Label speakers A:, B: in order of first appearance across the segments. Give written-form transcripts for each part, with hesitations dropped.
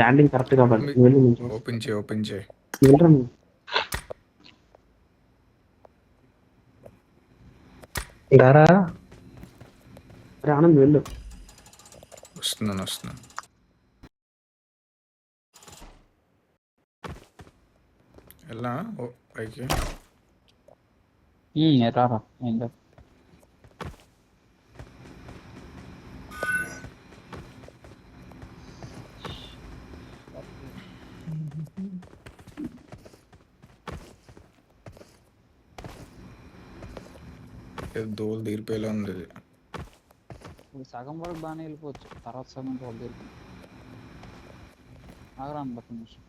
A: Landing correct కాబట్టి వెళ్ళి నుంచి
B: ఓపెన్ చేయి
A: వెళ్ళరా నువ్వు.
C: దారా
A: అరే ఆనంద్ వెళ్ళు.
B: వస్తున్నాను ఎలా పైకి
D: రారా ఏంటో
B: దోలు తీరిపోయేలా ఉంది ఇది.
D: ఇప్పుడు సగం వరకు బాగానే వెళ్ళిపోవచ్చు, తర్వాత సగం వాళ్ళు వెళ్ళి ఆగరాను బట్టి నిమిషం.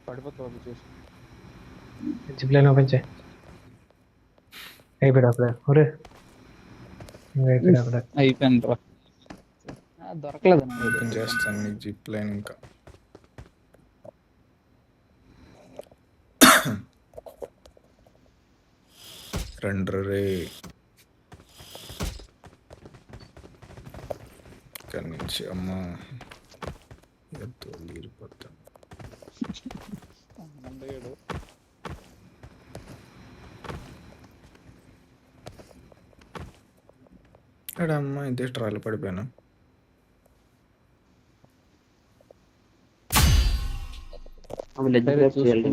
D: పడిపోతుంది చూసి
C: జిప్లైన్ ఓపెన్ చేయి. అయిపోయాడు అప్పుడే. ఒరే అయిపోయాడు అప్పుడే.
D: అయిపోయింది రా, దొరకలేదు
B: ఓపెన్ చేస్తాను నీకు జిప్ లైన్ ఇంకా. రండ్రు రే ఇక్కడి నుంచి అమ్మ దోలు తీరిపోతాం. అక్కడ అమ్మ ఇదే ట్రాలు పడిపోయాను.
A: అవి లెగ్ బ్రేక్ చేయాలి.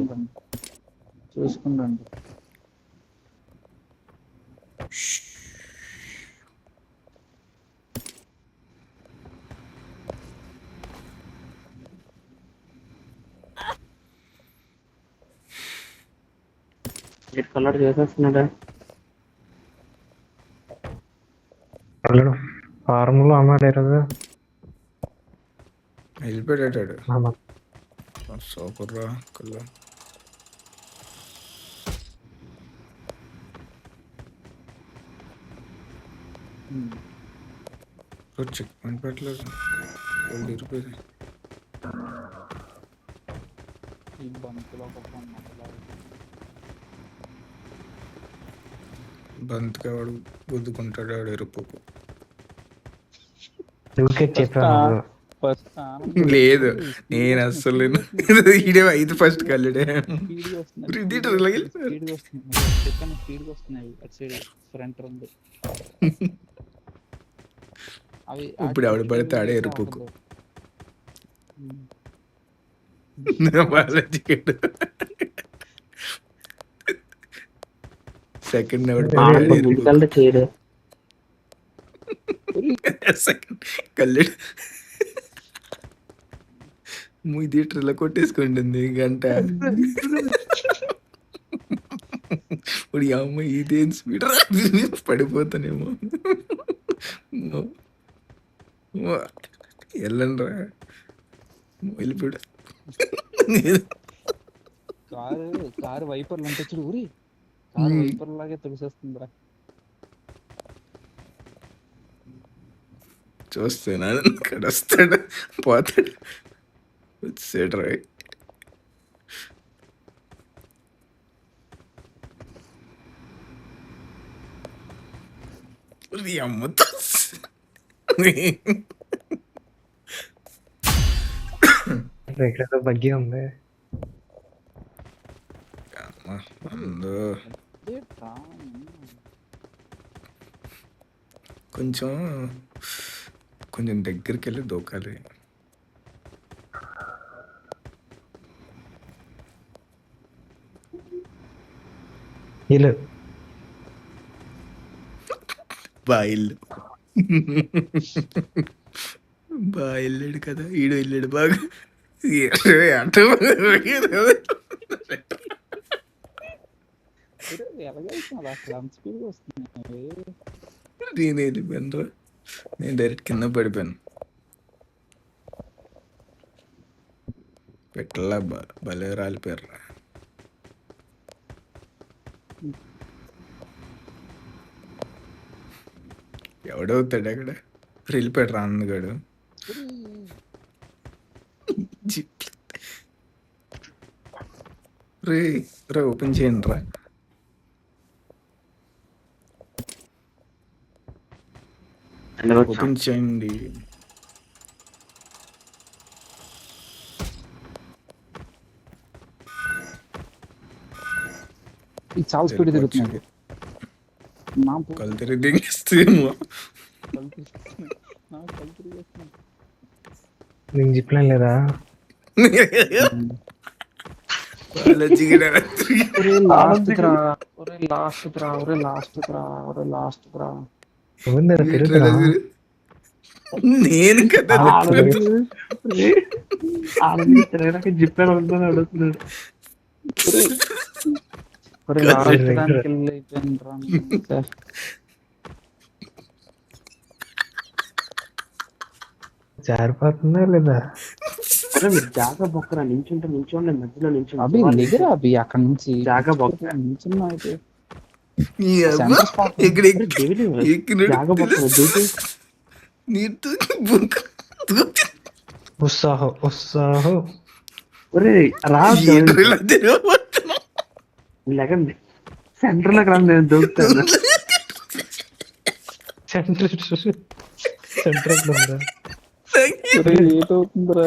D: చూసుకుంటాను.
A: కలర్ చేసేస్తున్నాడా
C: వెళ్ళడు ఫార్ములో అమ్మాడు ఈరోజు.
B: వెళ్ళిపోయాడు సూపర్రా కల్లా. చెక్ పాయింట్ పెట్టలేదు, తీరిపోయింది.
D: ఈ బంతులో ఒక
B: బంతిగా వాడు గుద్దుకుంటాడు వాడు ఎరుపుకు.
C: చెప్పాను
B: లేదు నేను అస్సలు ఈడే ఐదు ఫస్ట్ కల్లుడే ఇప్పుడు ఆవిడ పడితే ఆడే ఎరుపుకు. సెకండ్
A: చేయడు
B: సెకండ్ కల్లెడు థియేటర్ ఇలా కొట్టేసుకుంటుంది గంట. ఇప్పుడు అమ్మ ఇదేం స్పీడ్ పడిపోతానేమో. వెళ్ళండి రా వెళ్ళిపోయాడు.
D: కారు వైపర్లు అంటే చూడు ఊరి కారు వైపర్ లాగే తుడిసేస్తుందిరా.
B: చూస్తేనా ఇక్కడ వస్తాడు పోతాడు వచ్చాడు రా. అమ్మతో
C: ఇక్కడ బగ్గి ఉంది.
B: కొంచెం కొంచెం దగ్గరికి వెళ్ళి దూకాలి. బాయిల్లు వెళ్ళాడు కదా ఈడు వెళ్ళాడు బాగా. నేను వెళ్ళిపోయాను రా, నేను డైరెక్ట్ కింద పడిపోయాను. పెట్టలా భలే రాలిపోయారు రా. ఎవడవుతాడు అక్కడ వెళ్ళిపోయాడు రా అందగాడు. రే రే ఓపెన్ చేయండి రా. ఓపెన్ చేయండి.
D: ఇది చాలా స్పీడ్ తిరుగుతున్నాడు. నా
B: కళ్ళు తిరిగి దిగేస్తేమో.
C: నీకు జిప్లైన్ లేదా? ఉందిరా, తిరుగుతున్నా.
B: నేను కదా
A: జిప్పాడు అడుగుతున్నాడు.
C: జారిపోతుందా లేదా?
A: మీరు జాగా బొక్కరా, నించుంటే మధ్యలో
D: అభి దిగరా అభి అక్కడ నుంచి.
A: జాగా బొక్క
D: నించున్నా అయితే
A: జాగా బొక్క దూకి
C: ఉత్సాహం ఉత్సాహం.
A: లేకండి సెంటర్ లోకి రా, నేను దూకుతాను.
C: సెంటర్ ఉందా?
D: ఏటవుతుందిరా?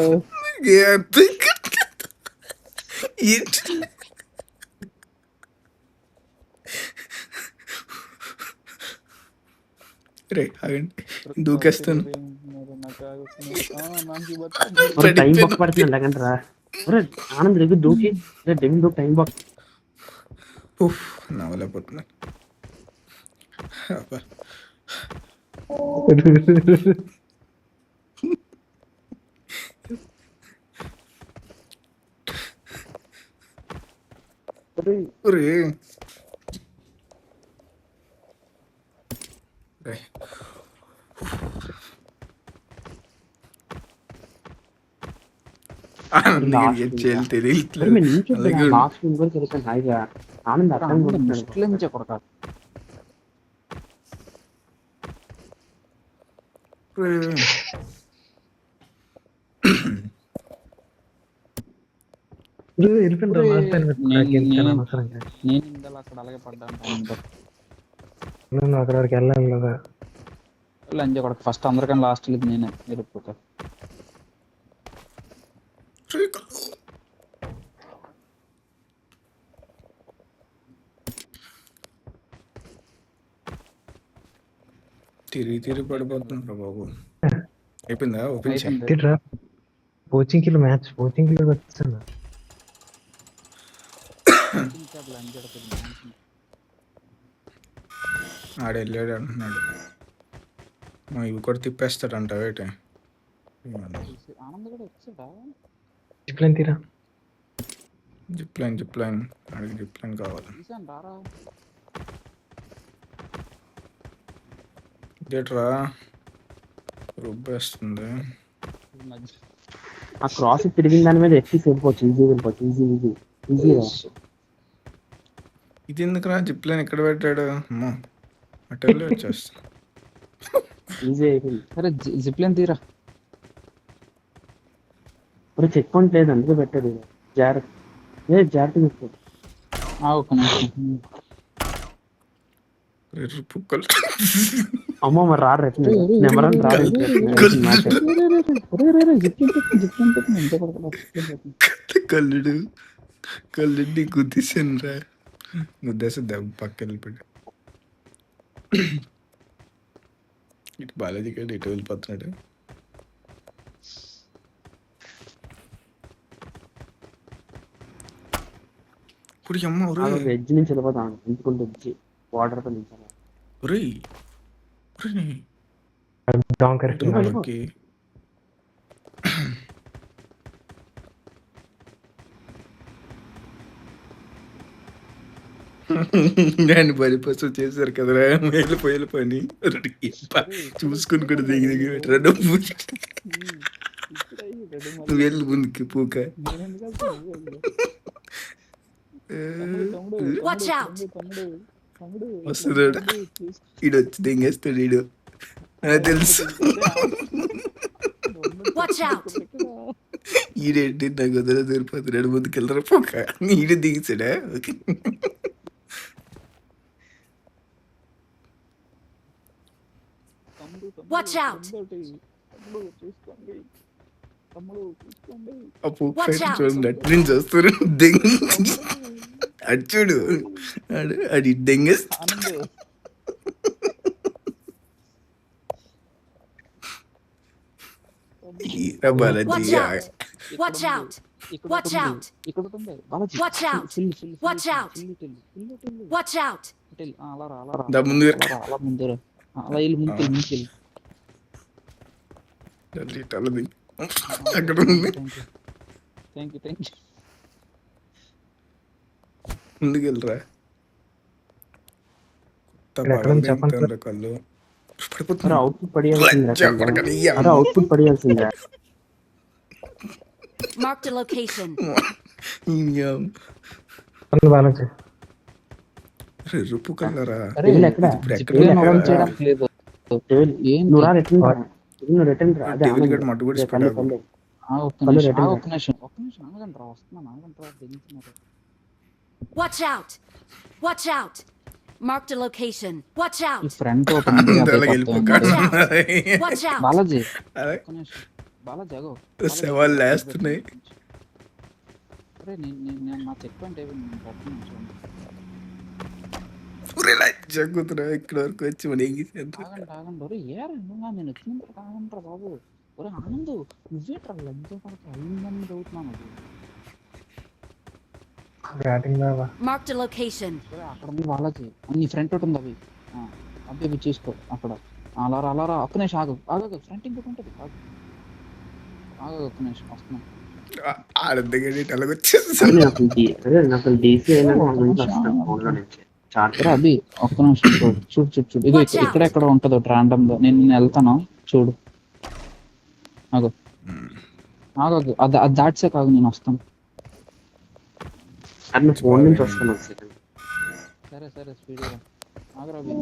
B: రే ఆగండి, దూకేస్తాను.
A: టైం బాక్ పడుతుంది లేకండి రా. ఆనంద్ దగ్గర దూకి డెమ్ దూకి టైం బాక్.
B: నవ్వలేకపోతున్నా.
A: ఆనంద్ అర్థం
D: కొడతా.
C: నేను
D: ఇందాక అక్కడ అలాగే పడ్డాను.
C: నువ్వు అక్కడ వరకు వెళ్ళాలి కదా.
D: లంజ కొడక ఫస్ట్ అందరికన్నా లాస్ట్ నేనే వెళ్ళిపోతా.
B: తిరిగి పడిపోతున్నా బాబు. అయిపోయిందా? ఓపెన్ చేయండి.
C: కోచింగ్ కి మ్యాచ్ కోచింగ్ కి వచ్చాను.
B: ఆడ వెళ్ళాడు అంటున్నాడు. ఇవి కూడా తిప్పేస్తాడంట. వేటే
C: జిప్లైన్ తీరా.
B: జిప్లైన్ ఆడికి జిప్లైన్ కావాలి. ఇదేట్రా రుబ్బేస్తుంది.
A: ఆ క్రాస్ తిరిగిన దాని మీద ఎక్కి వెళ్ళిపోవచ్చు. ఈజీగా.
B: ఇది ఎందుకురా జిప్లైన్ ఎక్కడ పెట్టాడు? అమ్మో అటెల్లో వచ్చేస్తా.
A: ఈజీ అయిపోయింది.
D: సరే జిప్లైన్ తీరా.
A: చెక్ పాయింట్ లేదు అందుకే పెట్టాడు. జాగ్రత్త
B: పుక్కలు.
A: అమ్మ మరి రాడు నెంబర్ రాడు.
B: కళ్ళుండి గుద్దేశాను రా. గుద్దేసి దెబ్బ పక్క వెళ్ళిపోయాడు. ఇటు బాలాజీ గారు ఇటు వెళ్ళిపోతున్నాడు. ఇప్పుడు అమ్మ
A: వెజ్ నుంచి వెళ్ళిపోతాను. ఎందుకుంటే వెజ్ వాటర్ తో నుంచి
B: నేను పరిపసు చేశారు కదరా. వెళ్ళిపోయి చూసుకుని కూడా దిగి పెట్టరా. నువ్వు వెళ్ళి ముందుకి పూక. వస్తున్నాడు ఈడు వచ్చి దింగేస్తాడు. ఈడు తెలుసు ఈడేంటి నాకు వదిలే దూరిపోతున్నాడు ముందుకెళ్ళరా పోక ఈడు దిగిసాడా ఓకే
D: తమ్ముడు తమ్ముడు
E: Watch out!
D: తమ్ముడు తమ్ముడు చూసుకోండి తమ్ముడు చూసుకోండి
B: ఆ పూక్
E: Watch
B: ఫైట్
E: out.
B: చూడండి అటు నుంచి వస్తారు దెంగ అటు చూడు అది దెంగేస్
D: Anand
B: Balaji
E: Watch out! Watch out! Watch out!
D: ఇక్కడ ఉంటుంది Balaji
E: Watch out! Watch out! Watch out!
D: అలా రా అలా రా
B: దా ముందు
D: అలా ముందురా అలా వెళ్ళి ముందుకెళ్ళి
B: అలది అక్కడ ఉంది
D: థ్యాంక్ యూ
B: ముందుకెళ్ళరా
C: ఇక్కడ ఎక్కడ ఉంది చెప్పండి సార్.
B: కళ్ళు
A: అరే అవుట్పుట్ పడియాల్సిందిరా అరే అవుట్పుట్ పడియాల్సిందిరా
E: Marked a location.
C: ఉంది బాలాజీ.
B: రుప్పు కల్లరా
D: అరే
A: వీళ్ళు ఎక్కడ?
B: ఇప్పుడు ఎక్కడ
D: చికెన్
B: ఉన్నారా?
D: ఆన్ చేయడానికి లేదు ఏంటి?
A: నువ్వు రా రిటర్న్ రా నువ్వు రిటర్న్ రా అదే
B: డెవిల్
A: ఆనంద్
B: గడ్ మట్టు కూడా
A: కళ్ళు
B: స్పెడ్
A: కళ్ళు
D: ఒక్క
A: కళ్ళు
D: నిమిషం
A: రిటర్న్
D: ఒక్క నిమిషం ఆగండి రా వస్తున్నాను దిగుతున్నారు
E: Watch out! Watch out! Marked a location. Watch
D: ఈ
E: out!
D: ఫ్రంట్ ఓపెన్ ఉంది, అదే
B: అలాగే
D: కొత్త
B: వెళ్ళిపోక
D: ఉంది.
E: Watch out!
D: బాలాజీ
B: అదే
D: ఒక్క నిమిషం బాలాజీ అగో
B: శవాలు లేస్తున్నాయి
D: అరే నేను నా చెక్ పాయింట్ అయిపోయింది
B: జగ్గుతున్నా ఇక్కడ వరకు వచ్చి మన ఏం
D: ఆగండి ఒరే ఏరా నువ్వు నేను వచ్చినంత ఆగండ్రా బాబు ఒరే ఆనంద్ నువ్వేట్రా లజ్జ పడక అయిందని చదువుతున్నాను
C: batting Baba.
E: Marked a location.
D: ఒరే అక్కడ ఉంది బాలాజీ నీ ఫ్రంట్ ఒకటి ఉంది అవి అవి చూసుకో అక్కడ అలా రా ఒక్క నిమిషం ఆగు ఫ్రంట్ ఇంకోటి ఉంటుంది ఆగు ఒక్క నిమిషం వస్తున్నా
B: ఆడద్దగడి అలాగొచ్చేసి
A: నాకు డీసీ అయినా నా నుంచి వస్తాను ఫోన్ లో నుంచి చార్జర్
D: ఒరే అభి ఒక్క నిమిషం చూడు ఇగో ఇక్కడ ఎక్కడ ఉంటుందో రాండమ్ లో నేను వెళ్తాను చూడు ఆగు అది దాట్సే కాదు నేను వస్తాను
A: అది నా ఫోన్ నుంచి వస్తాను ఒక సెకండ్
D: సరే స్పీడ్ ఆగరా అభి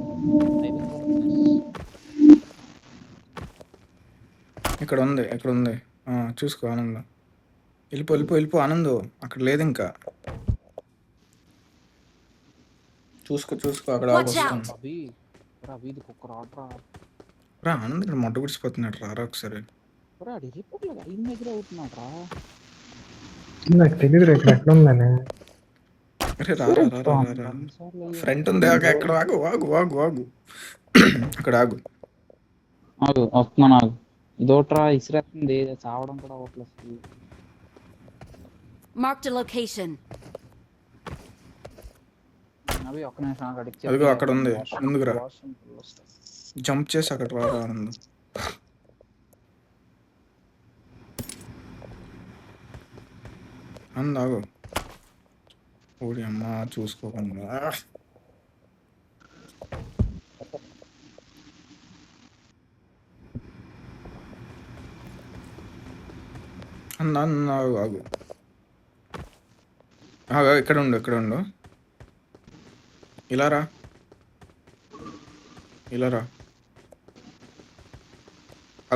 B: ఇక్కడ ఉంది చూసుకో ఆనందం వెళ్ళిపో ఆనందం అక్కడ లేదు ఇంకా చూసుకో అక్కడ
E: Watch out.
B: వస్తాను
D: అభి ఇది కుక్క రాట్రా
B: రా ఆనంద్ ఇక్కడ మొట్ట గుడిచిపోతున్నాడు రారా ఒకసారి
D: ఒరే అది రిపోర్ట్లేదు అయిన దగ్గర అవుతున్నాడు రా
C: నాకు తెలియదు ఇక్కడ ఎక్కడ ఉందని.
B: అరే రా ఫ్రంట్ ఉంది ఎక్కడ ఆగు అక్కడ ఆగు
D: వస్తున్నాను ఇదోట్రా ఇసిరేస్తుంది చావడం కూడా అవ్వట్లేదు
E: Marked a location.
D: అవి ఒక్క నిమిషం అక్కడికి
B: అదిగో అక్కడ ఉంది ముందుకు రా జంప్ చేసి అక్కడ రా ఆనందం ఆగు ఓడి అమ్మ చూసుకోకుండా ఆగు ఇక్కడ ఉండు ఇలా రా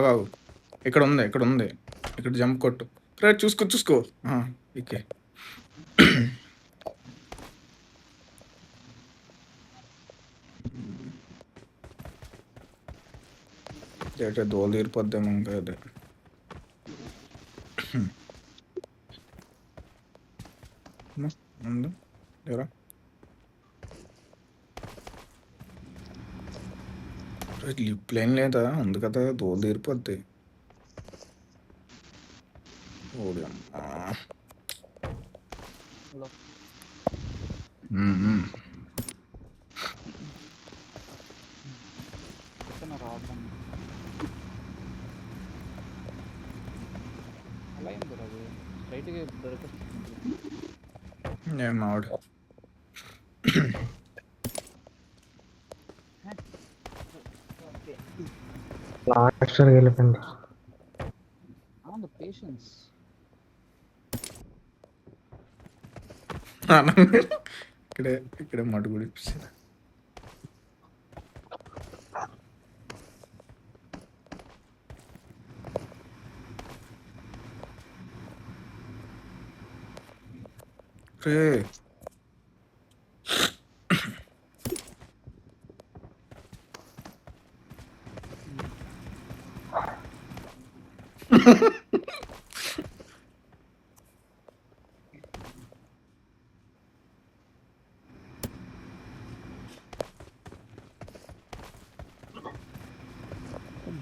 B: ఆగు ఇక్కడ ఉంది ఇక్కడ జంప్ కొట్టు రే చూసుకో ఓకే దోలు తీరిపోద్దాము ఇంకా అదే ముందు ఎవరా ప్లేన్ లేదా ఉంది కదా దోలు తీరిపోద్ది ఓడి అమ్మా
D: రావడం అలా ఏంది అది స్ట్రైట్గా దొరకొస్తుంది
B: ఏం ఆవిడ
C: లాస్ట్ వెళ్ళిపోయింది.
D: పేషెన్స్
B: ఇక్కడే మటు గుడిపిస్తుంది రే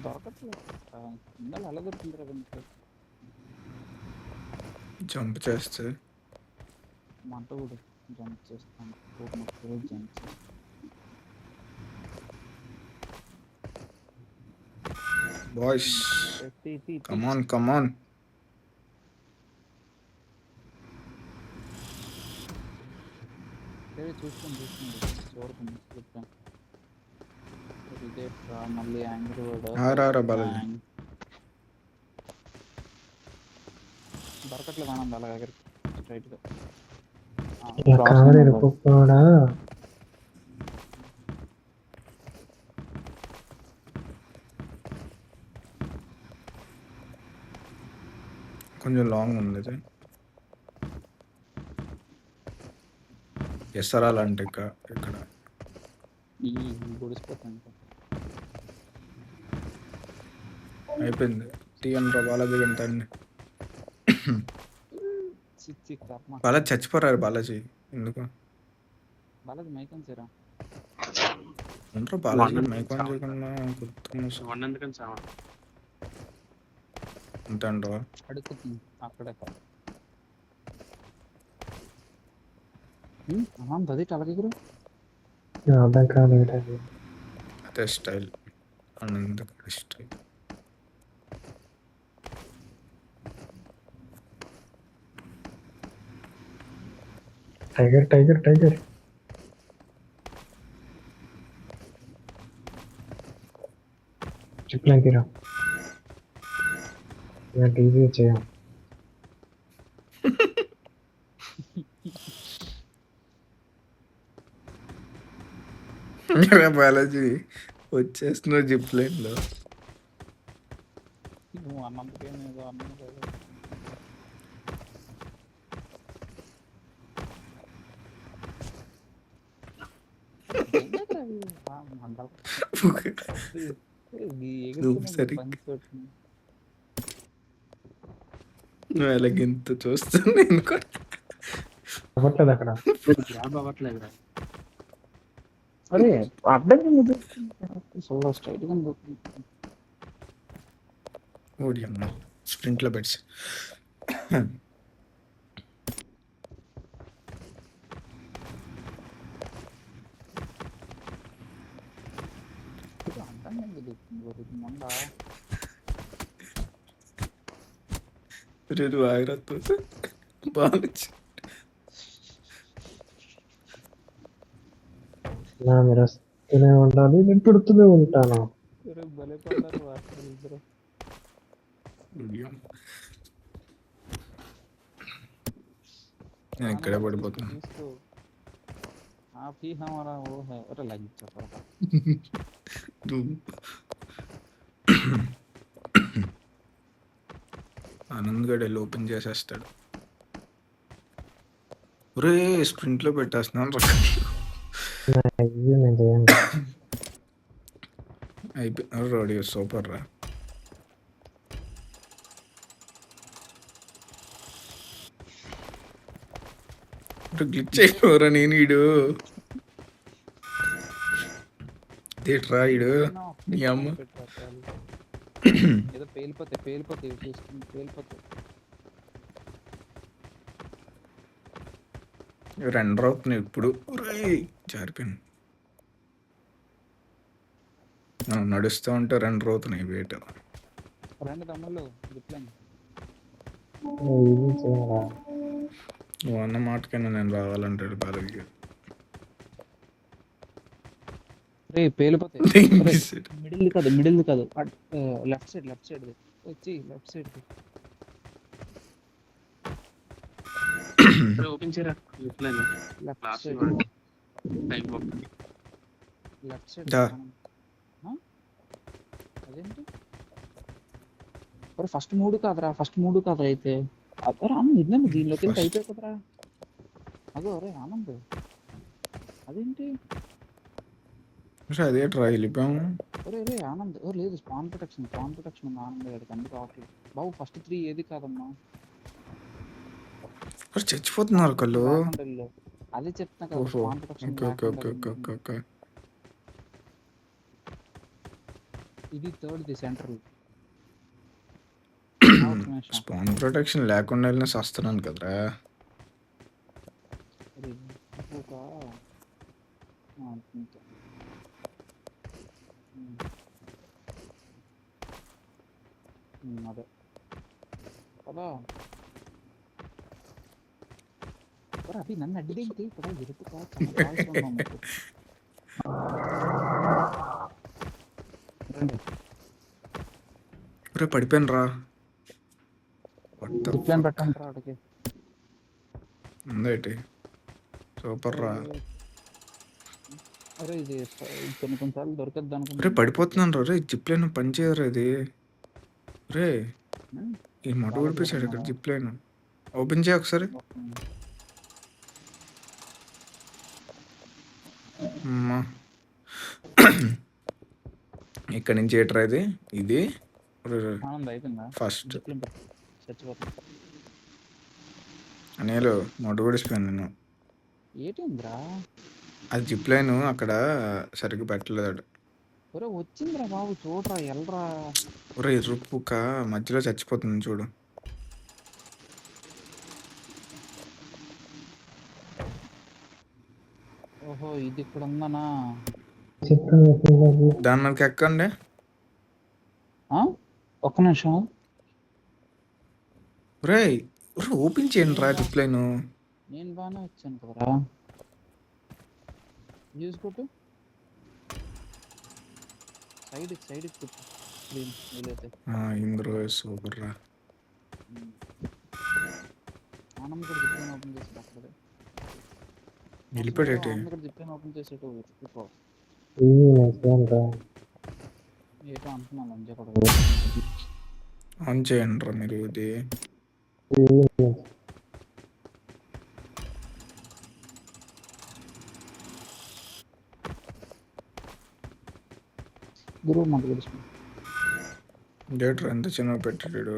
D: దొరకట్లేదు. ఇందాక అలా దొరికిందిరా వెనక.
B: జంప్ చేస్తే
D: మంట కూడా జంప్ చేస్తాను. జంప్ చేస్తాను.
B: బాయ్స్ కమాన్ కమాన్.
D: చూసుకోండి చూడకండి చెప్పాను. ఇదే మళ్ళీ యాంగ్రీ
B: ఆరా బాలాజీ.
D: దొరకట్లేదు ఆనంద్ అలా దగ్గర స్ట్రైట్ గా
C: కామెడీ కూడా
B: కొంచెం లాంగ్ ఉంది ఇది. ఎసరాలు అంటే ఇక్కడ
D: ఈ గుడిసిపోతాను.
B: అయిపోయింది. తీయండి రా బాలాజీ గంటండి.
D: చిచ్చి కర్మ.
B: బాలాజీ చచ్చిపోరారు బాలాజీ ఎందుకు
D: బాలాజీ మైకన్ సేరా
B: ఉంటారు బాలాజీ మైకాన్ చేయకుండా గుర్తు
A: వన్ ఎందుకని సావా
B: అంతే అంటావా?
D: అడుగుతుంది అక్కడే అది అలగరు
C: అర్థం కాలేదు.
B: అదే style Anantha style.
C: Tiger tiger tiger చెప్పలేరా టీవీ చేయం.
B: బాలాజీ వచ్చేస్తున్నావు జిప్ లైన్ లో.
D: నువ్వు అన్నందుకే నేను అన్నం కదా.
B: నువ్వు ఎలాగింత చూస్తున్నా నేను కూడా
C: అవ్వట్లేదు అక్కడ.
A: జాబ్ అవ్వట్లేదు.
D: అరే అడ్డం స్ట్రైట్ గా
B: ఓడి అమ్మ స్ప్రింట్ లో బెట్స్.
D: మొండ
B: నువ్వు ఆగిరత్తు బాలాజీ.
C: మీరు వస్తూనే ఉండాలి, నేను పెడుతూనే ఉంటాను.
D: భలే పడ్డారు ఇద్దరు.
B: నేను ఇక్కడే పడిపోతున్నా.
D: आप ही हमारा वो है. अरे लग चुका
B: ఆనంద్ గడ్ వెళ్ళి ఓపెన్ చేసేస్తాడు. ఒరే స్ప్రింట్ లో పెట్టేస్తున్నాను.
C: అయ్యో నేను చేయండి.
B: అయిపోయి రోడి సూపర్ రా. గ్లిచ్ అయిపోరా నేను ఈడు థియేటరా ఈడు నీ అమ్మ.
D: ఏదో పేలిపోతాయి
B: రెండర్ అవుతున్నాయి ఇప్పుడు. జారిపోయాను. మనం నడుస్తూ ఉంటే రెండర్ అవుతున్నాయి వెయిట్.
D: రెండు తమ్ముళ్ళు రిప్లైన్
C: ఇది చేయరా
B: నువ్వు అన్న మాటకైనా నేను రావాలంటాడు బాలయ్య.
D: రే పేలిపోతాయి. మిడిల్ కాదు లెఫ్ట్ సైడ్ వచ్చి లెఫ్ట్ సైడ్
A: ఓపెన్ చేయరా
D: లెఫ్ట్ సైడ్
B: దా.
D: అదేంటి ఫస్ట్ మూడు కాదురా అయితే అదరా ఇదే దీనిలోకి వెళ్ళి అయిపోయి కదరా. అగో రే ఆనంద్ అదేంటి
B: అదే ట్రై వెళ్ళిపోయాము.
D: ఒరే రే ఆనంద్ లేదు స్పాన్ ప్రొటెక్షన్ ఉంది ఆనంద్ గారికి అందుకు రావట్లేదు బాబు ఫస్ట్ 3 ఏది కాదమ్మా
B: చచ్చిపోతున్నారు కళ్ళు.
D: లేకుండా వెళ్ళు. అదే చెప్తున్నా కదా
B: ఓహో
D: స్పాన్ ప్రొటెక్షన్
B: ఓకే ఓకే
D: లేకుండా
B: ఓకే ఓకే ఓకే ఓకే.
D: ఇది థర్డ్ సెంటర్ ఒక నిమిషం
B: స్పాన్ ప్రొటెక్షన్ లేకుండా వెళ్ళిన సస్తున్నాను కదరా.
D: అరే, ఒక ఇంతే. అదే కదా అవి నన్ను అడ్డిదేంటి కదా ఎరుపుగా చాలా కాల్చుకున్నాం మీకు. రండి.
B: రే పడిపోయాను రా.
D: జిప్లైన్ పెట్టండి రా అడిగి
B: ఉందేటి సూపర్ రా.
D: అరే ఇది కొన్నిసార్లు దొరకద్దు
B: రే
D: అనుకుంటా
B: పడిపోతున్నాను రా. రే జిప్లైన్ పని చేయరు ఇది. రే ఈ మట ఊడిపేశాడు ఇక్కడ జిప్లైన్. ఓపెన్ చేయ ఒకసారి. అమ్మా ఇక్కడ నుంచి ఏట్రా ఇది ఇది
D: ఆనంద్ అయిపోయిందా
B: ఫస్ట్
D: జిప్లైన్ పెట్టు చచ్చిపోతుంది
B: అనేలో మట ఊడిపోయాను నేను.
D: ఏంటిందిరా
B: అది జిప్లైన్ అక్కడ సరిగ్గా పెట్టలేదు.
D: ఒరే వచ్చిందిరా బాబు చూడరా ఎల్రా
B: ఒరే ఇరుపుక మధ్యలో చచ్చిపోతుంది చూడు.
D: ఓహో ఇది ఇక్కడ ఉందనా
B: దాని మనకి ఎక్కండి.
D: ఒక్క నిమిషం
B: రే ఓపెన్ చేయండి రా జిప్లైన్.
D: నేను బాగానే వచ్చాను కదరా యూజ్ కొట్టు సైడ్ కొట్టు స్క్రీన్ వీలైతే
B: ఇంద్రో సూపర్ రా.
D: ఆనంద్ కూడా జిప్లైన్ ఓపెన్ చేసాడు అక్కడే
B: వెళ్ళిపోయాడు.
D: ఆనంద్ కూడా జిప్లైన్ ఓపెన్ చేసేటో వెతుక్కో ఏటో అంటున్నాను అంతే కూడా
B: ఆన్ చేయండి రా మీరు ఇది.
D: గురువు మాకు తెలుసు
B: డేటర్ ఎంత చిన్న పెట్టాడు.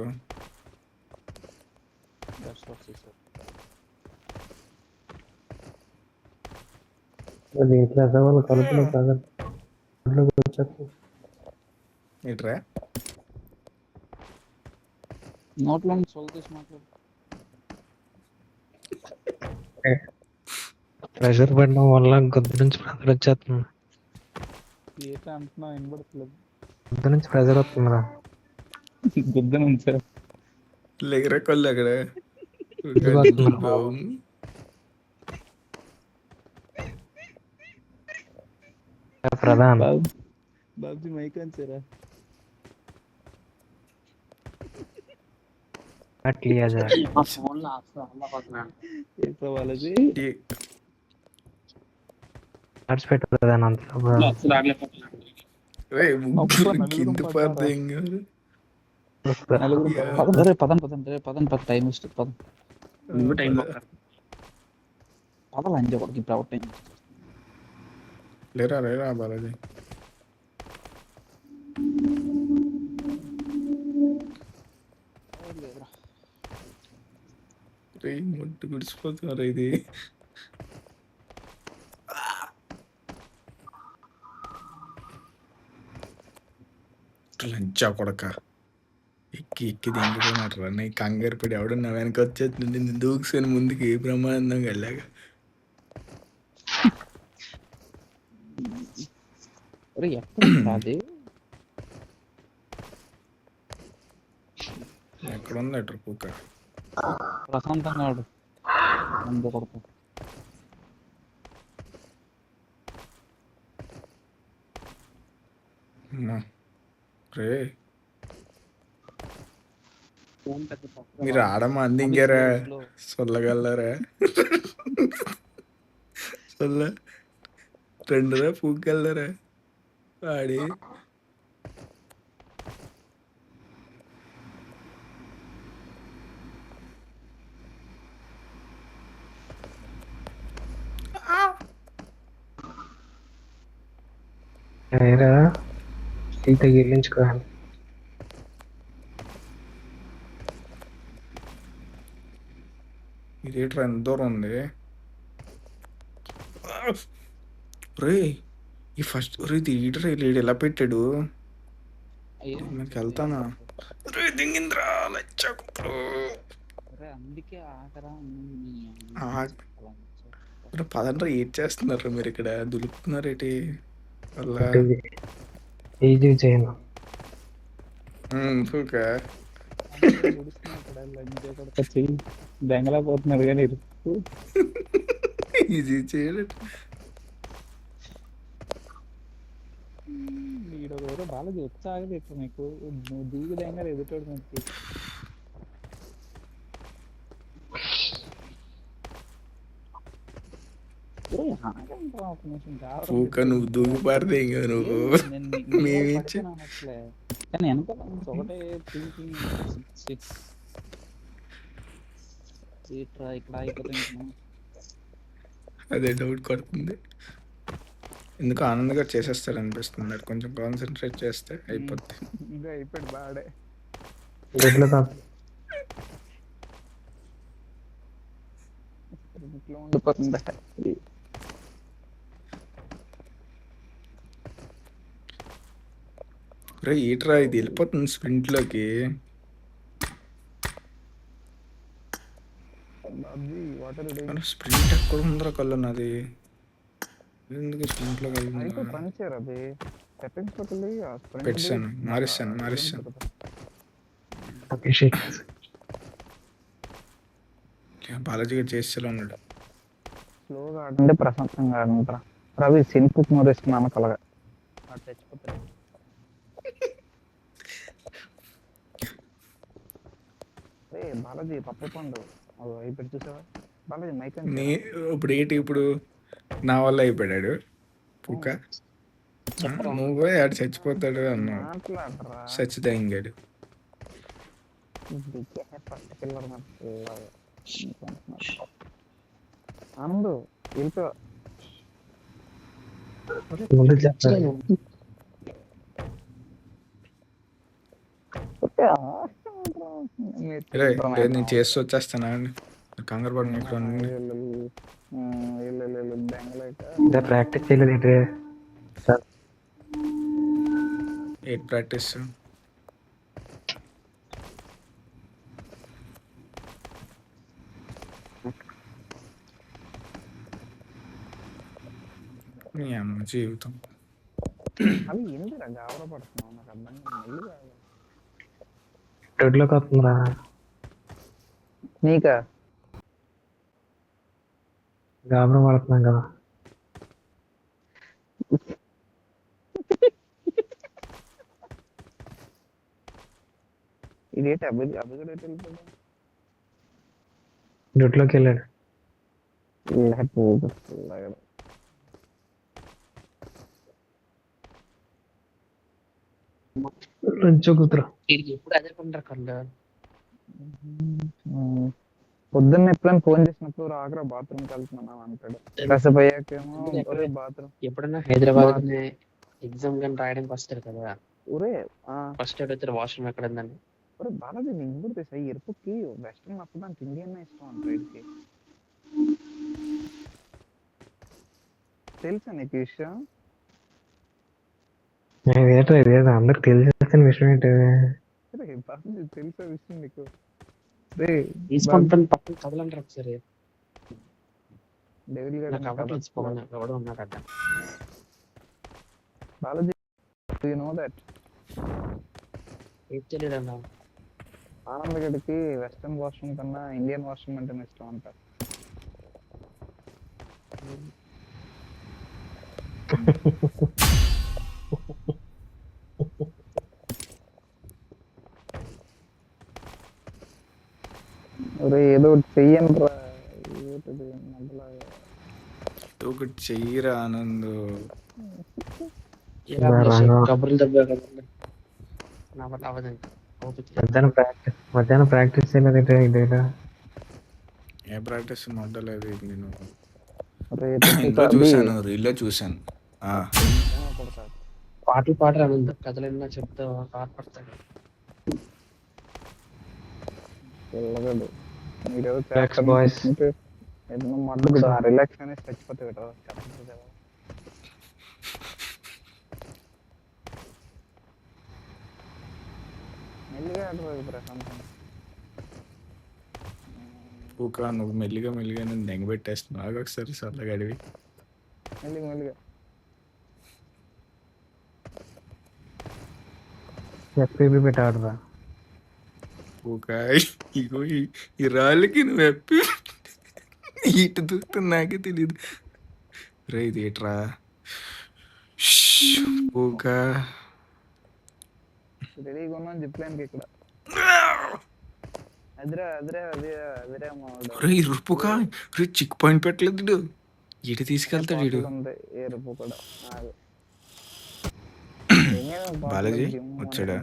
B: ఏట్రా
D: నోట్లో నుంచి సోల్ తీసి మాట్లాడు
C: ప్రెషర్ పడడం వల్ల గొంతు నుంచి ప్రెషర్ వచ్చేస్తుంది.
D: ఏటో అంటున్నావు వినబడట్లేదు
C: గొంతు నుంచి ప్రెషర్ వస్తుందిరా.
D: గుద్ద నుంచి
B: లేకరా కొల్లు అక్కడ
C: ప్రధాన్
D: బాబుజీ మైక్ అంచారా
C: लिया जाए
D: ఏంటో వాళ్ళది
C: ప్రధాన్ అంత
B: కింద పడదు
D: పదం టైం ఇస్తుంది పదలు అంజే కొడుకు ఇప్పుడు అవుట్ టైం
B: లేరా లేరా బాలాజీ. మొట్టు గుడిచిపోతున్నారు ఇది. లంచా కొడక ఎక్కి దింపుకున్నారు రా. నీ కంగారు పడి ఎవడన్నా వెనక వచ్చేది నిన్ను దూకుని ముందుకి బ్రహ్మానందంగా వెళ్ళాక ఎక్కడ ఉంది అట్రా కుక్క.
D: ప్రశాంతంగా ఆడు ముందు కొడుకు
B: రే మీరు ఆడమ్మ అందింగారా సొల్లగలరా సొల్ల రెండురా పూకెళ్ళరా ఆడి
C: వేరా సీత గిల్లించుకోవాలి.
B: ఇది ఏంట్రా ఎంత దూరం ఉంది? రే ఈ ఫస్ట్ రే ఇది ఈటరే లేడు ఎలా పెట్టాడు? నాకు వెళ్తానా? రే దింగింద్రా లచ్చాకు
D: అందుకే ఆకరా
B: పదండ్రా ఏం చేస్తున్నారు మీరు ఇక్కడ దులుపుతున్నారేటి వల్ల
C: ఈజీ చేయను.
D: బెంగళా పోతున్నాడు కానీ
B: ఈజీ చేయడం
D: వీడు బాగా ఉత్సాహం ఎక్కువ మీకు నువ్వు దిగు బెంగళ ఎదుటోడు మనకి
B: పూక నువ్వు దూకి పారితే ఇంకా నువ్వు మేమిచ్చే
D: కానీ వెనకాల ఒకటే ఇక్కడ అయిపోతుంది.
B: అదే డౌట్ కొడుతుంది. ఎందుకు ఆనందంగా చేసేస్తారు అనిపిస్తుంది. మరి కొంచెం కాన్సన్ట్రేట్ చేస్తే అయిపోద్ది.
D: ఇంకా అయిపోయాడు బాడే
C: దొడ్లో కాదు.
D: ఇంట్లో ఉండిపోతుంది.
B: రే ఈట్రా ఇది వెళ్ళిపోతుంది స్ప్రింట్లోకి. స్ప్రింట్ ఎక్కడ ఉందరా కళ్ళు నాది ఎందుకు స్ప్రింట్లోకి వెళ్తుంది? పెట్టాను మారిస్తాను. బాలాజీ గారు చేసేలా ఉన్నాడు.
D: స్లోగా ఆడంటే ప్రశాంతంగా ఆడంటారా రవి సిన్పుక్ మోరేస్తున్నాను కలగా చచ్చిపోతాడు. బాలాజీ పప్పు పండు అయిపోయి చూసావా బాలాజీ మైక్
B: ఇప్పుడు ఏంటి ఇప్పుడు నా వల్ల అయిపోయాడు పూక. నువ్వే ఆడు చచ్చిపోతాడు అన్నావు.
D: మాట్లాడరా
B: చచ్చితే ఇంగాడు
D: ఆనందు వెళ్ళిపో.
C: ముందు చెప్తాను.
B: నేను చేస్తూ వచ్చేస్తాను కంగారు పడి ఇక్కడ
C: ప్రాక్టీస్ చేయలేదు.
B: ఎయిట్ ప్రాక్టీస్ మీ అమ్మ జీవితం.
D: అవి ఎందుకు గాబరా పడుతున్నావు నాకు అర్థం కాదు.
C: దొడ్లోకి వస్తుందిరా
D: నీకా
C: గాబరా పడుతున్నాం కదా.
D: ఇదేంటి అభిగడ వెళ్ళిపోయాడు.
C: దొడ్లోకి వెళ్ళాడు. కూతురు
A: ఎప్పుడు అదే పంటారు కళ్ళు.
D: పొద్దున్న ఎప్పుడైనా ఫోన్ చేసినప్పుడు రాకరా బాత్రూమ్కి వెళ్తున్నాను అంటాడు. కాసేపు అయ్యాకేమో బాత్రూమ్.
A: ఎప్పుడన్నా హైదరాబాద్ ఎగ్జామ్ కానీ రాయడానికి వస్తారు కదా,
D: ఒరే
A: ఫస్ట్ అడుగుతారు వాష్రూమ్ ఎక్కడ ఉందని.
D: ఒరే బాలాజీ నేను కూడా తెలుసా ఎరుపుకి వెస్ట్రన్ నచ్చడానికి ఇండియన్ ఇష్టం అంటారు. ఇడికి తెలుసా నీకు విషయం?
C: ఇదేదో అందరికి తెలిసిన విషయం ఏంటి?
D: బాలాజీ తెలుసా విషయం నీకు?
A: తీసుకుంటాను పక్కన కదలంటారు ఒకసారి.
D: డెవిల్
A: నాకు అవ్వట్లేదు ఎవడో ఉన్నాడట.
D: బాలాజీ యు నో దట్
A: ఏం తెలియదు అన్న.
D: ఆనంద్ గడికి వెస్ట్రన్ వాష్రూమ్ కన్నా ఇండియన్ వాష్రూమ్ అంటే ఇష్టం అంట. ఏదో ఒకటి చెయ్యండి రా.
B: ఒకటి చెయ్యరా ఆనంద్.
A: కబుర్లు దెబ్బ
C: మధ్యాహ్నం ప్రాక్టీస్ చేయలేదు. ఇదేనా
B: ఏ ప్రాక్టీస్ మొదలేదు. నేను చూసాను రీల్లో చూసాను.
A: పాటలు పాడరా ముందు కథలు ఎన్నో చెప్తా పాట పడతాడు.
F: పిల్లగాడు మీరేదో
C: Relax, boys.
F: ఏదో మడ్డు రిలాక్స్ అనేది చచ్చిపోతావు కదా చెప్పలేదు కదా. మెల్లిగా ఆడరాదు ప్రశాంతం.
B: ఒక నువ్వు మెల్లిగా నేను దెంగ పెట్టేస్తున్నావు. ఆగు ఒకసారి సర్లగా అడివి.
F: మెల్లిగా మెల్లిగా
C: ఎఫ్పీబీ పెట్టి ఆడరా.
B: ఒక ఇగో ఈ రాళ్ళకి నువ్వు ఎప్పి ఇటు దూకుతుంది నాకే తెలియదు. రే ఇది ఏట్రా ఒక
F: రెడీగా ఉన్నాను జిప్లైన్కి ఇక్కడ. అదిరా అదిరా అదే అదిరా మావాడు.
B: రే రుపుక రే చిక్ పాయింట్ పెట్టలేదు వీడు. ఇటు తీసుకెళ్తాడు వీడు.
F: ఉంది ఏ రుపు కూడా
B: బాలాజీ వచ్చాడా?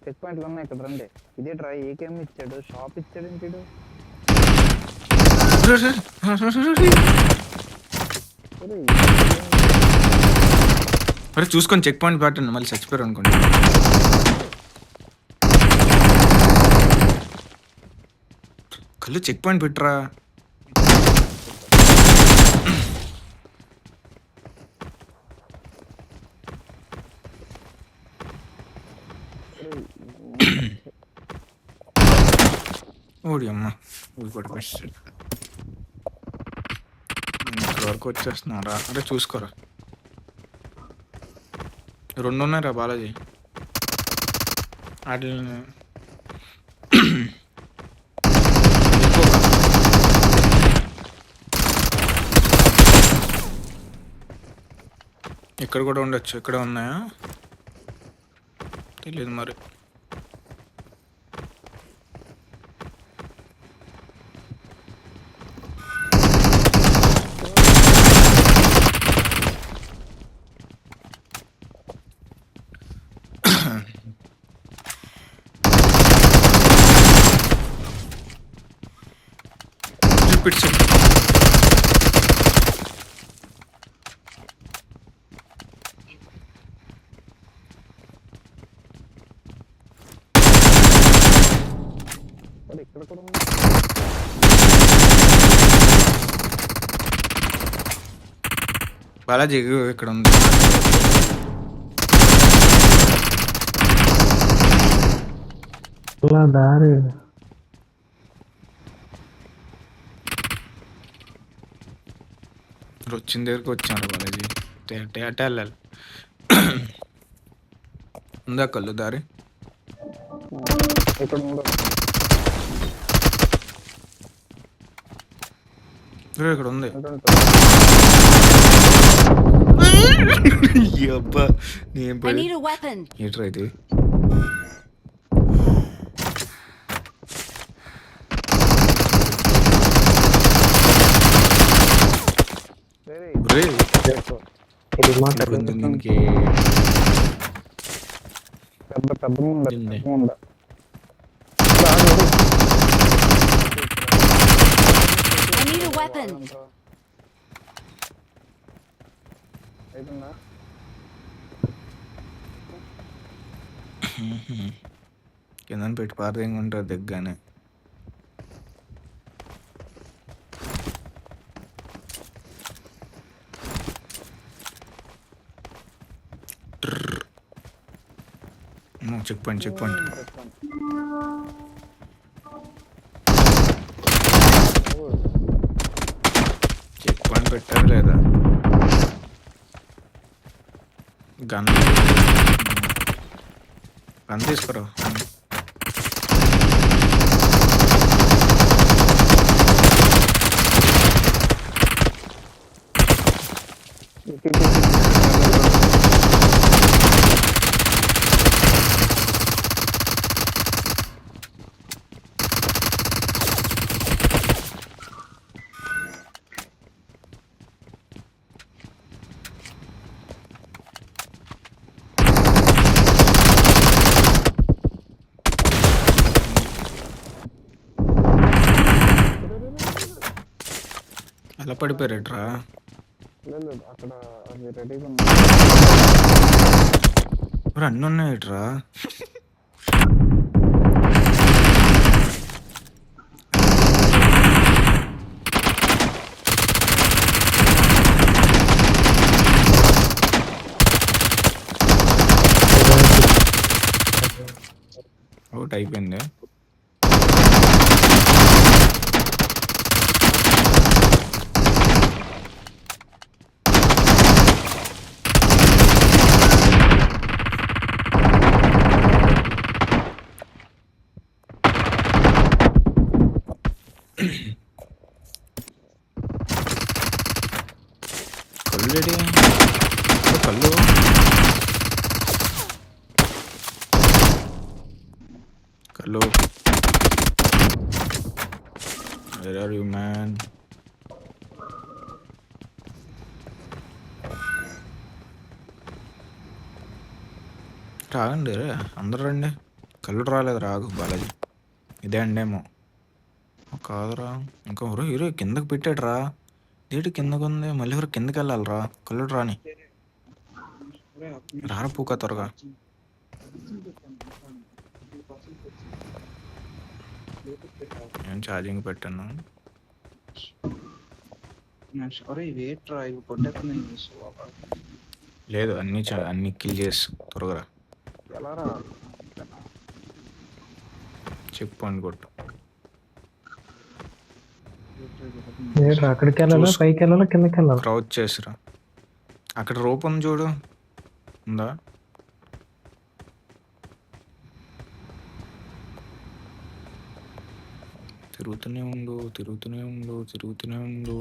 F: చెక్ పాయింట్లు ఉన్నాయి ఇక్కడ రండి. ఇదే ట్రై ఏకేం ఇచ్చాడు, షాప్ ఇచ్చాడు ఏంటి.
B: అరే చూసుకొని చెక్ పాయింట్ పెట్టండి, మళ్ళీ చచ్చిపోయారు అనుకోండి. కళ్ళు చెక్ పాయింట్ పెట్టరా. ఓడి అమ్మ ఊరి కొట్టుకొచ్చాడు. ఇక్కడ వరకు వచ్చేస్తున్నారా? అరే చూసుకోరా, 2 ఉన్నాయిరా బాలాజీ. వాటిని ఇక్కడ కూడా ఉండొచ్చు. ఇక్కడ ఉన్నాయా తెలియదు మరి. రిపీట్
F: ఇక్కడ కూడా ఉంది.
B: బాలాజీ ఇక్కడ ఉంది.
C: అలా దారి
B: వచ్చిన దగ్గరికి వచ్చాను బాలాజీ. అటే వెళ్ళాలి. ఉందా కళ్ళు దారి?
F: ఇక్కడ ఉండదు.
B: ఇక్కడ ఉంది. అబ్బా నేను
E: I need a weapon.
B: ఏంట్రా ఇది? బ్రే
C: ఇది మాట్లాడు.
B: దీనికి
F: పెద్ద పెద్ద ముండ
B: ఉంది.
F: ముండ.
E: I need a weapon.
F: అయిపోయిందా?
B: కింద పెట్టి పారదేంగా ఉంటుంది దగ్గరనే. చెక్ పాయింట్ పెట్టారు లేదా? గన్ తీసుకురా. అలా పడిపోయారట్రా.
F: లేదు లేదు, అక్కడ అది రెడీగా ఉంది.
B: మరి అన్నీ ఉన్నాయిట్రా. ఒకటి అయిపోయింది. కళ్ళు రెడీ. కళ్ళు కళ్ళు Where are you, man? రాగండి రే, అందరూ రండి. కళ్ళు రాలేదు, రాగు బాలాజీ. ఇదే అండేమో కాదురా. ఇంకా ఎవరో హీరో కిందకి పెట్టాడు రా. ఏంటి కిందకు ఉంది, మళ్ళీ ఎవరు కిందకి వెళ్ళాలిరా. కళ్ళు రాని రారా పూక త్వరగా. నేను ఛార్జింగ్ పెట్టాను. లేదు అన్ని కిల్ చేసి త్వరగా రా.
F: ఎలా రా?
B: చెక్ పాయింట్ కొట్టు.
C: ఏంట్రా అక్కడికి వెళ్ళాలా, పైకి వెళ్ళాలా, కిందకి వెళ్ళాలా?
B: క్రౌచ్ చేసిరా. అక్కడ రోప్ ఉంది చూడు, ఉందా? తిరుగుతూనే ఉండు, తిరుగుతూనే ఉండు, తిరుగుతూనే ఉండు.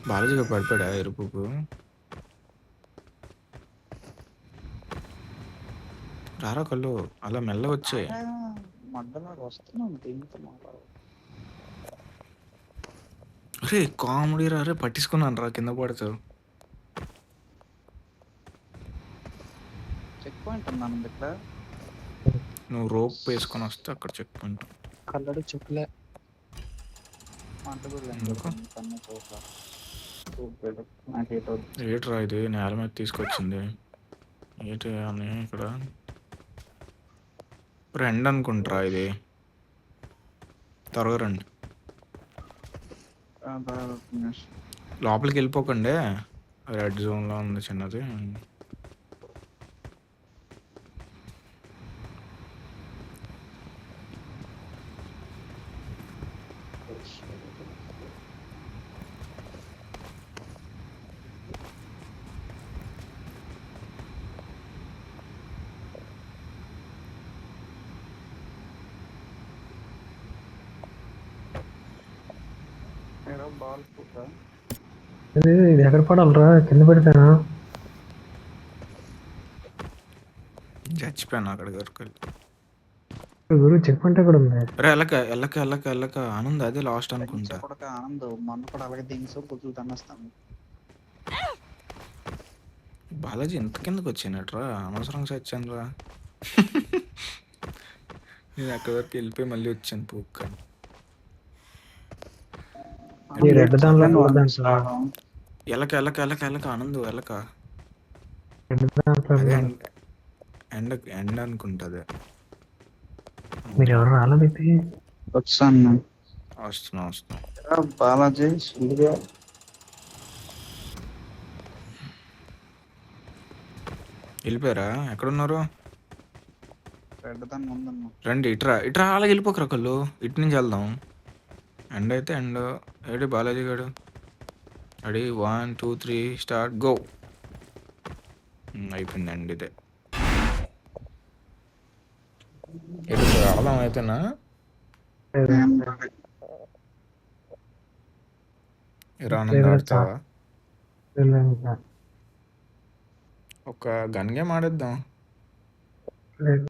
B: బాలాజీగా పడిపోయా ఎరుపుకు. రారా కళ్ళు, అలా మెల్ల వచ్చాయి. అరే కామెడీ రా. అరే పట్టించుకున్నాను రా, కింద పడతావు.
D: చెక్ పాయింట్ ఉన్నాను ఇక్కడ.
B: నువ్వు రోప్ వేసుకొని వస్తే అక్కడ చెక్ పాయింట్.
D: కల్లడి చెప్పులే
B: ఏట్రా ఇది నేల మీద తీసుకొచ్చింది. ఏంటి అని ఇక్కడ ఎండ్ అనుకుంటారా ఇది. త్వరగా రండి, లోపలికి వెళ్ళిపోకండి. రెడ్ జోన్లో ఉంది చిన్నది.
F: బాల్ పూక
C: ఇది ఎక్కడ పడాలరా, కింద పెడితేనా?
B: చచ్చిపోయాను అక్కడ వరకు.
C: గురు చెక్ పాయింట్ ఎక్కడ ఉంది?
B: అరే వెళ్ళక వెళ్ళక వెళ్ళక వెళ్ళక ఆనంద్ అదే లాస్ట్ అనుకుంటా.
D: ఆనంద్ మొన్న కూడా అలాగే దింగ్స్ పొద్దులు తన్నేస్తాను.
B: బాలాజీ ఎంత కిందకి వచ్చినట్రా, అనవసరంగా చచ్చాను రా. నేను అక్కడి వరకు వెళ్ళిపోయి మళ్ళీ వచ్చాను పూక్క.
C: ఈ రెడ్ దాంట్లో
B: వెళ్ళక వెళ్ళక వెళ్ళక వెళ్ళక ఆనంద్ వెళ్ళక.
C: రెడ్ దాంట్లో
B: అదే ఎండ ఎండ అనుకుంటుంది.
C: మీరు ఎవరు రాలేదైతే?
D: వచ్చాను
B: వస్తున్నా వస్తున్నా.
D: బాలాజీ
B: వెళ్ళిపోయారా? ఎక్కడున్నారు?
D: రెడ్ దాని ముందన్నా.
B: రండి ఇట్రా ఇట్రా. అలా వెళ్ళిపోకరా కళ్ళు, ఇటు నుంచి వెళ్దాం. ఎండ్ అయితే ఎండ్. ఏడి బాలాజీ గారు రెడీ 1 2 3 స్టార్ట్ గో. అయిపోయింది అండి ఇదే. రావడం అయితేనా ఆనంద్ ఆడతావా? ఒక గన్ గేమ్ ఆడేద్దాం.
C: లేదు.